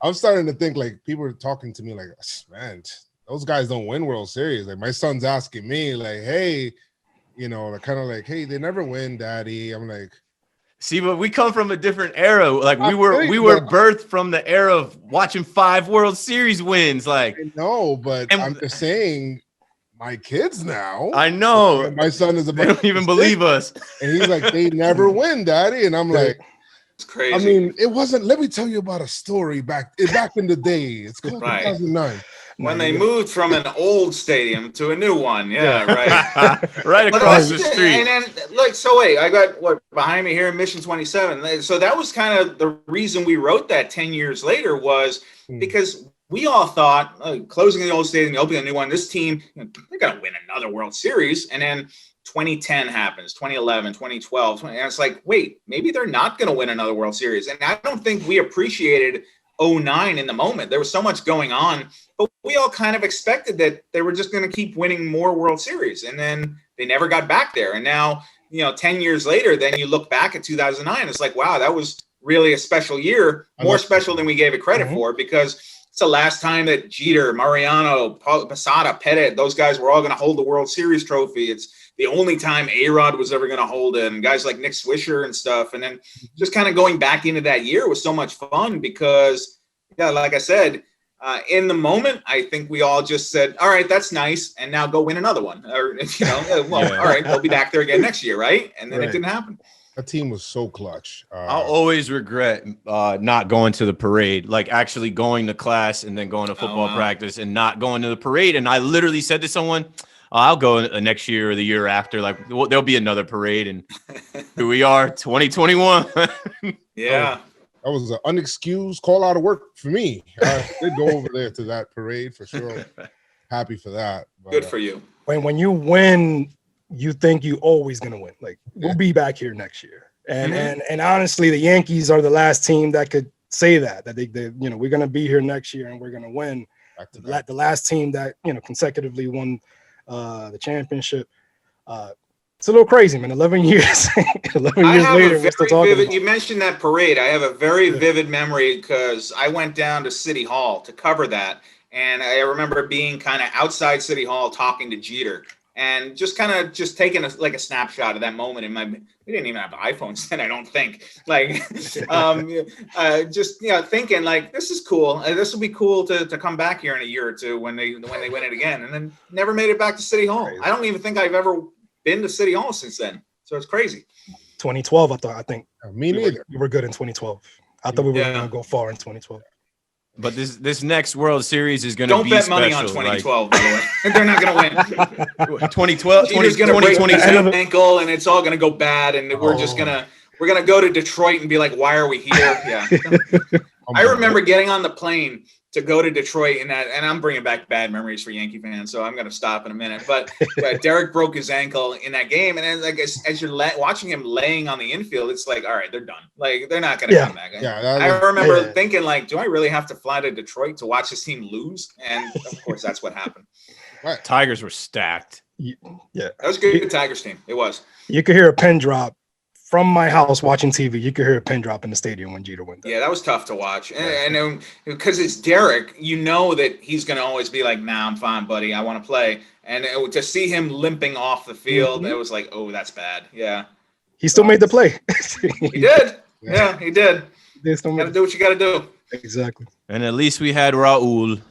I'm starting to think like people are talking to me like, man, those guys don't win World Series. Like my son's asking me like, hey, kind of like, hey, they never win, Daddy. I'm like, see, but we come from a different era. Like we were but birthed from the era of watching 5 World Series wins. Like, I know, but and I'm just saying, my kids now. I know My son is they about don't even believe us, and he's like, they never win, Daddy, and I'm like, it's crazy. I mean, it wasn't. Let me tell you about a story back in the day. It's called 2009. When they moved from an old stadium to a new one. Yeah. Right. right across the street. And then, like, so wait, I got what behind me here, Mission 27. So that was kind of the reason we wrote that 10 years later was because we all thought closing the old stadium, opening a new one, this team, they're going to win another World Series. And then 2010 happens, 2011, 2012. And it's like, wait, maybe they're not going to win another World Series. And I don't think we appreciated 2009 in the moment. There was so much going on, but we all kind of expected that they were just going to keep winning more World Series. And then they never got back there. And now, 10 years later, then you look back at 2009, it's like, wow, that was really a special year, more special than we gave it credit for, because it's the last time that Jeter, Mariano, Posada, Pettit, those guys were all going to hold the World Series trophy. It's the only time A-Rod was ever going to hold it, and guys like Nick Swisher and stuff. And then just kind of going back into that year was so much fun because, like I said, in the moment, I think we all just said, all right, that's nice, and now go win another one. Or, all right, they'll be back there again next year, right? And then it didn't happen. That team was so clutch. I'll always regret not going to the parade, like actually going to class and then going to football practice and not going to the parade. And I literally said to someone, I'll go next year or the year after. Like, there'll be another parade. And here we are, 2021. Yeah. That was an unexcused call out of work for me. I did go over there to that parade for sure. Happy for that. But, good for you. When you win, you think you always going to win. Like, we'll be back here next year. And honestly, the Yankees are the last team that could say that they we're going to be here next year and we're going to win. The last team that, consecutively won the championship. It's a little crazy, man. 11 years. 11 years later, we're still talking about. You mentioned that parade. I have a very vivid memory because I went down to City Hall to cover that. And I remember being kind of outside City Hall talking to Jeter and just kind of taking a snapshot of that moment in my. We didn't even have iPhones then, I don't think. Like, thinking like, this is cool. This will be cool to come back here in a year or two when they win it again, and then never made it back to City Hall. Crazy. I don't even think I've ever been to City Hall since then. So it's crazy. 2012, I think. Me neither. We were good in 2012. I thought we were going to go far in 2012. But this next World Series is going to be special. Don't bet money on 2012, by the way. They're not going to win. 2012, Jeter's going to break his ankle, and it's all going to go bad, and we're going to go to Detroit and be like, why are we here? Yeah. I remember getting on the plane to go to Detroit and I'm bringing back bad memories for Yankee fans, so I'm going to stop in a minute. But Derek broke his ankle in that game, and then like as you're watching him laying on the infield, it's like, all right, they're done. Like they're not going to come back. I remember thinking, like, do I really have to fly to Detroit to watch this team lose? And of course, that's what happened. Right. Tigers were stacked. Yeah, that was a good Tigers team. It was. You could hear a pin drop. From my house watching TV, you could hear a pin drop in the stadium when Jeter went there. Yeah, that was tough to watch. And because it's Derek, you know that he's going to always be like, nah, I'm fine, buddy. I want to play. And to see him limping off the field, it was like, oh, that's bad. Yeah. He still made the play. He did. Yeah, he did. You got to do what you got to do. Exactly. And at least we had Raul.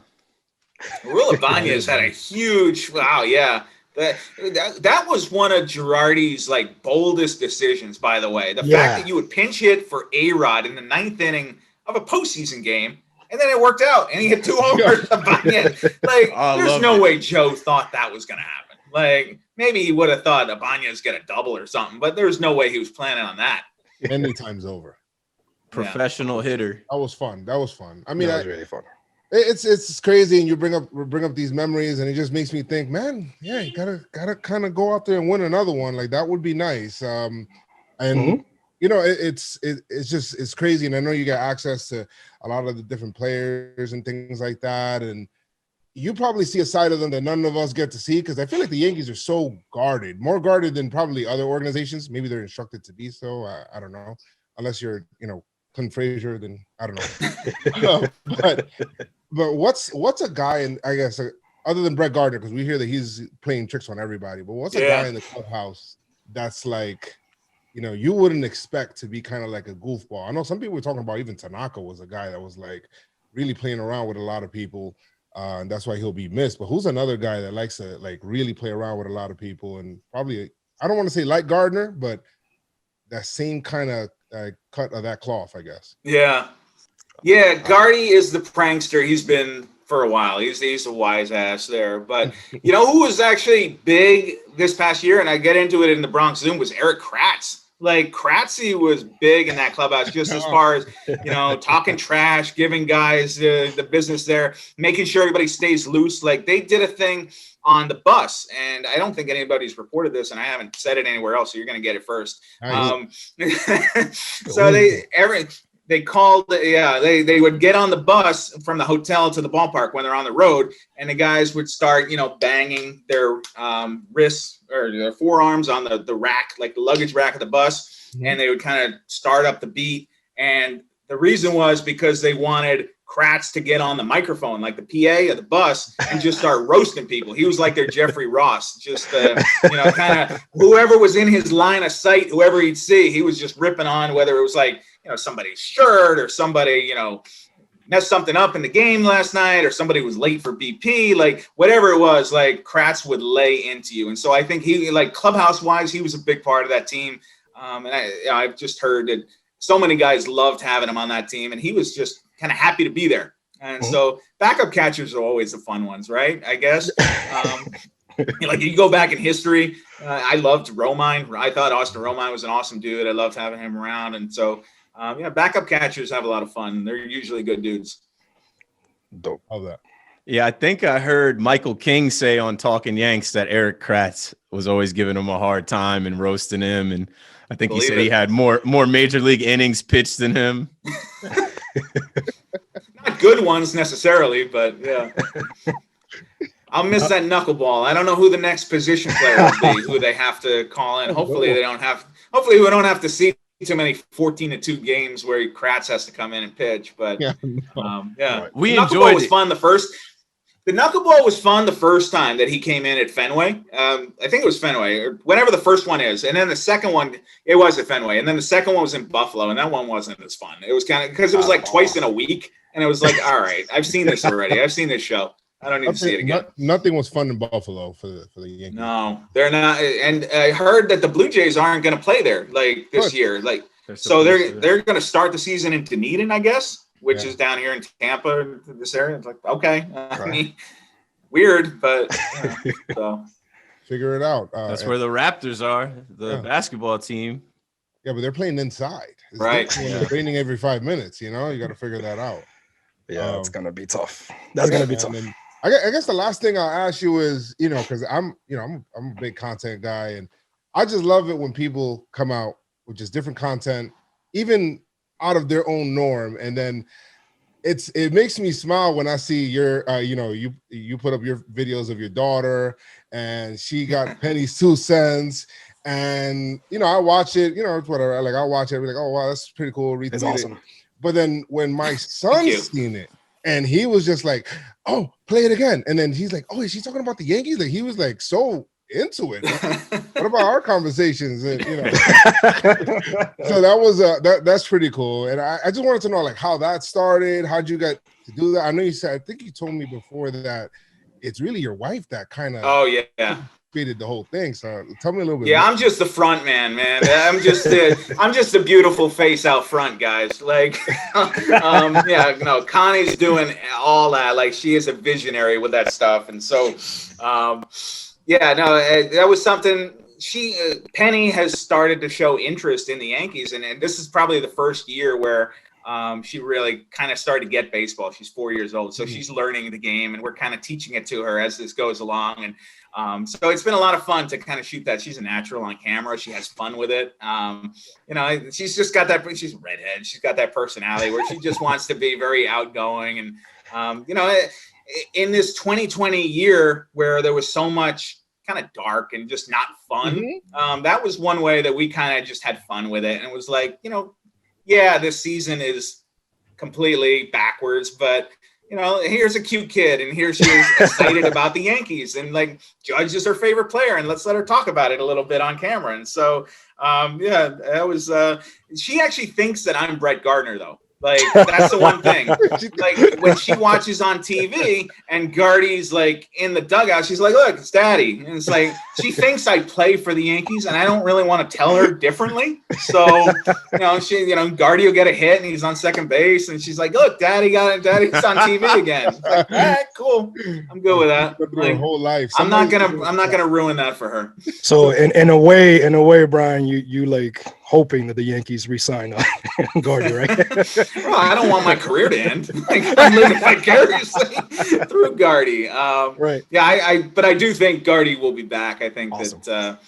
Raul Ibanez had a huge, wow, yeah. That was one of Girardi's like boldest decisions, by the way. The fact that you would pinch hit for A-Rod in the 9th inning of a postseason game, and then it worked out, and he hit 2 homers. Like, there's no way Joe thought that was going to happen. Like, maybe he would have thought Ibanez get a double or something, but there's no way he was planning on that. Many times over. Professional hitter. That was fun. I mean, that was really fun. It's crazy, and you bring up these memories, and it just makes me think, man, yeah, you gotta kind of go out there and win another one. Like that would be nice. It's crazy, and I know you got access to a lot of the different players and things like that, and you probably see a side of them that none of us get to see because I feel like the Yankees are so guarded, more guarded than probably other organizations. Maybe they're instructed to be so. I don't know, unless you're Clint Frazier, then I don't know. but what's a guy in, I guess, other than Brett Gardner, because we hear that he's playing tricks on everybody, but what's a guy in the clubhouse that's like, you know, you wouldn't expect to be kind of like a goofball? I know some people were talking about even Tanaka was a guy that was like really playing around with a lot of people, and that's why he'll be missed. But who's another guy that likes to like really play around with a lot of people and probably, I don't want to say like Gardner, but that same kind of cut of that cloth, I guess. Yeah. Gardy is the prankster. He's been for a while. He's a wise ass there. But you know who was actually big this past year, and I get into it in the Bronx Zoom, was Erik Kratz. Like Kratzy was big in that clubhouse, just as far as, you know, talking trash, giving guys the business there, making sure everybody stays loose. Like they did a thing on the bus, and I don't think anybody's reported this, and I haven't said it anywhere else, so you're going to get it first. So they called, they would get on the bus from the hotel to the ballpark when they're on the road, and the guys would start, you know, banging their wrists or their forearms on the rack, like the luggage rack of the bus, and they would kind of start up the beat. And the reason was because they wanted Kratz to get on the microphone, like the PA of the bus, and just start roasting people. He was like their Jeffrey Ross, just you know, kind of whoever was in his line of sight, whoever he'd see, he was just ripping on, whether it was like, you know, somebody's shirt or somebody, you know, messed something up in the game last night, or somebody was late for BP, like whatever it was, like Kratz would lay into you. And so I think he, like clubhouse wise, he was a big part of that team. And I've just heard that so many guys loved having him on that team, and he was just kind of happy to be there. And so backup catchers are always the fun ones, right? I guess. Like you go back in history, I loved Romine. I thought Austin Romine was an awesome dude. I loved having him around. And so, backup catchers have a lot of fun. They're usually good dudes. Dope. All that. Yeah, I think I heard Michael King say on Talking Yanks that Erik Kratz was always giving him a hard time and roasting him. And I think he said he had more major league innings pitched than him. Not good ones necessarily, but yeah. I'll miss that knuckleball. I don't know who the next position player will be, who they have to call in. Hopefully we don't have to see too many 14-2 games where Kratz has to come in and pitch. But we enjoyed it. The knuckleball was fun the first time that he came in at Fenway. I think it was Fenway, or whatever the first one is. And then the second one, it was at Fenway. And then the second one was in Buffalo, and that one wasn't as fun. It was kind of because it was like twice in a week. And it was like, all right, I've seen this already. I've seen this show. I don't need to see it again. Nothing was fun in Buffalo for the Yankees. No, they're not. And I heard that the Blue Jays aren't going to play there like this year. Like, so they're going to start the season in Dunedin, I guess, which is down here in Tampa, this area. It's like, okay, I mean, weird, but so figure it out. That's where the Raptors are, the basketball team. Yeah, but they're playing inside. It's right. It's raining every 5 minutes. You know, you got to figure that out. Yeah, it's gonna be tough. That's gonna be tough. Then, I guess the last thing I'll ask you is, you know, because I'm a big content guy, and I just love it when people come out with just different content, even out of their own norm, and then it makes me smile when I see your, you put up your videos of your daughter, and she got Penny's 2 cents. And I watch it, it's whatever. Like I'll watch it, be like, oh wow, that's pretty cool. It's awesome. It. But then when my son's seen it, and he was just like, oh, play it again. And then he's like, oh, is she talking about the Yankees? Like he was like so into it. What about our conversations? And, so that was that's pretty cool. And I just wanted to know like how that started. How'd you get to do that? I know you said, I think you told me before that it's really your wife that kind of created the whole thing. So tell me a little bit. Yeah, more. I'm just the front man. I'm just a beautiful face out front, guys. Like, Connie's doing all that. Like, she is a visionary with that stuff, and so, that was something. Penny has started to show interest in the Yankees, and this is probably the first year where she really kind of started to get baseball. She's 4 years old, so she's learning the game, and we're kind of teaching it to her as this goes along. And so it's been a lot of fun to kind of shoot that. She's a natural on camera. She has fun with it. She's just got that. She's a redhead. She's got that personality where she just wants to be very outgoing. And in this 2020 year where there was so much kind of dark and just not fun, that was one way that we kind of just had fun with it. And it was like, yeah, this season is completely backwards, but you know, here's a cute kid, and here she is excited about the Yankees, and like Judge is her favorite player, and let's let her talk about it a little bit on camera. And so, yeah, that was. She actually thinks that I'm Brett Gardner, though. Like that's the one thing. Like when she watches on TV and Gardy's like in the dugout, she's like, "Look, it's Daddy." And it's like she thinks I play for the Yankees, and I don't really want to tell her differently. So Gardy will get a hit, and he's on second base, and she's like, "Look, Daddy's on TV again." It's like, all right, cool. I'm good with that. Like, her whole life. I'm not gonna ruin that for her. So in a way, Brian, you like hoping that the Yankees re-sign Gardy, right? Well, I don't want my career to end. Like, I'm living vicariously through Gardy. Right. Yeah, but I do think Gardy will be back. I think awesome. that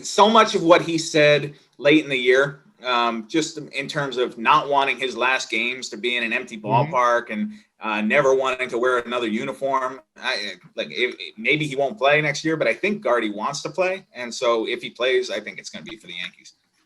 so much of what he said late in the year, just in terms of not wanting his last games to be in an empty ballpark and never wanting to wear another uniform. Maybe he won't play next year, but I think Gardy wants to play. And so if he plays, I think it's going to be for the Yankees.